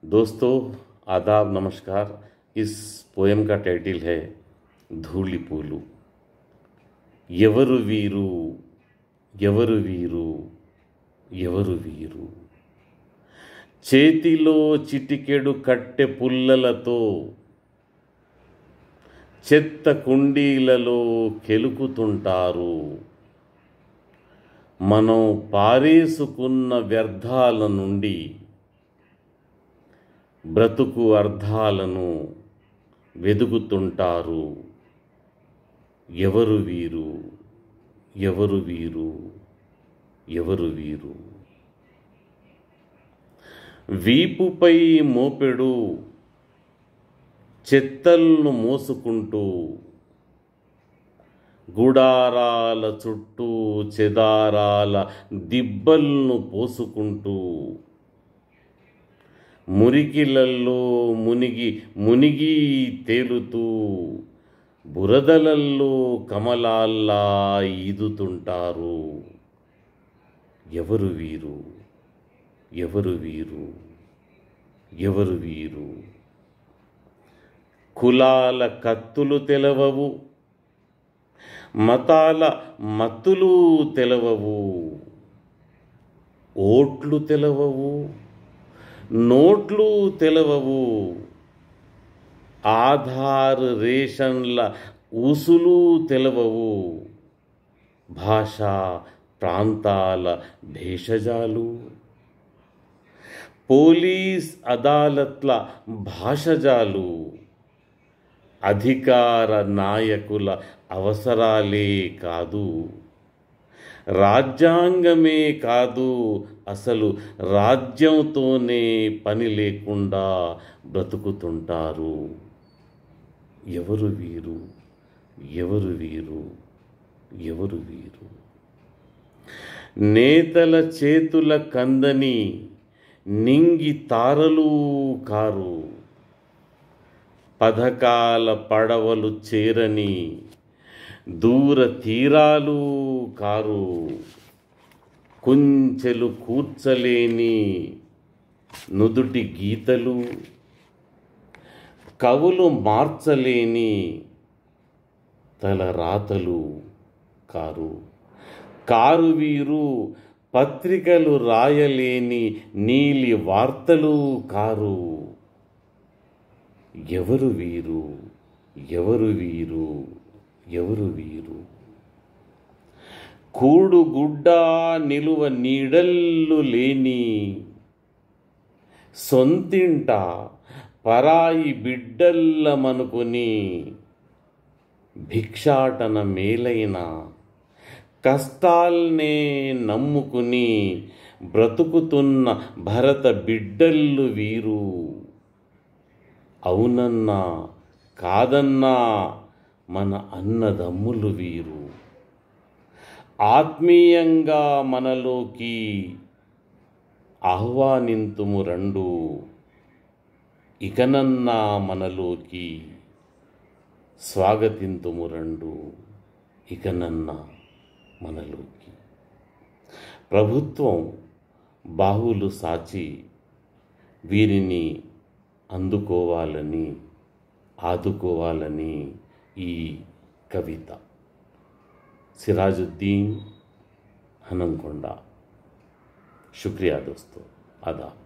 दोस्तों, आदाब, नमस्कार। इस पोएम का टाइटल है धूलिपूలు। ఎవరు వీరు, ఎవరు వీరు, ఎవరు వీరు? చేతిలో చిటికెడు కట్టె పుల్లలతో చెత్త కుండీలలో కెలుకుతుంటారు. మనం పారేసుకున్న వ్యర్థాల నుండి బ్రతుకు అర్థాలను వెదుకుతుంటారు. ఎవరు వీరు, ఎవరు వీరు, ఎవరు వీరు? వీపుపై మోపెడు చెత్తలను మోసుకుంటూ గుడారాల చుట్టూ చెదారాల దిబ్బలను పోసుకుంటూ మురికిలల్లో మునిగి మునిగి తేలుతూ బురదలల్లో కమలాల్లా ఈదుతుంటారు. ఎవరు వీరు, ఎవరు వీరు, ఎవరు వీరు? కులాల కత్తులు తెలవవు, మతాల మత్తులు తెలవవు, ఓట్లు తెలవవు, నోట్లు తెలవవు, ఆధార్ రేషన్ల ఊసులు తెలవవు, భాషా ప్రాంతాల భేషజాలు, పోలీస్ అదాలత్ల భాషజాలు, అధికార నాయకుల అవసరాలే కాదు, రాజ్యాంగమే కాదు, అసలు రాజ్యంతోనే పని లేకుండా బ్రతుకుతుంటారు. ఎవరు వీరు, ఎవరు వీరు, ఎవరు వీరు? నేతల చేతుల కందని నింగి తారలు కారు, పథకాల పడవలు చేరని దూర తీరాలు కారు, కుంచెలు కూర్చలేని నుదుటి గీతలు, కవులు మార్చలేని తలరాతలు కారు. కారు వీరు, పత్రికలు రాయలేని నీలి వార్తలు కారు. ఎవరు వీరు, ఎవరు వీరు, ఎవరు వీరు? కూడుగుడ్డ నిలువ నీడల్లు లేని సొంతింట పరాయి బిడ్డల్లమనుకుని భిక్షాటన మేలైన కష్టాల్నే నమ్ముకుని బ్రతుకుతున్న భరత బిడ్డల్లు వీరు. అవునన్నా కాదన్నా మన అన్నదమ్ములు వీరు. ఆత్మీయంగా మనలోకి ఆహ్వానింతుము రండు, ఇకనన్నా మనలోకి స్వాగతింతుము రండు, ఇకనన్నా మనలోకి. ప్రభుత్వం బాహులు సాచి వీరిని అందుకోవాలని, ఆదుకోవాలని ఈ కవిత. సిరాజుద్దీన్, హనంకొండ. शुक्रिया दोस्तों, आदाब।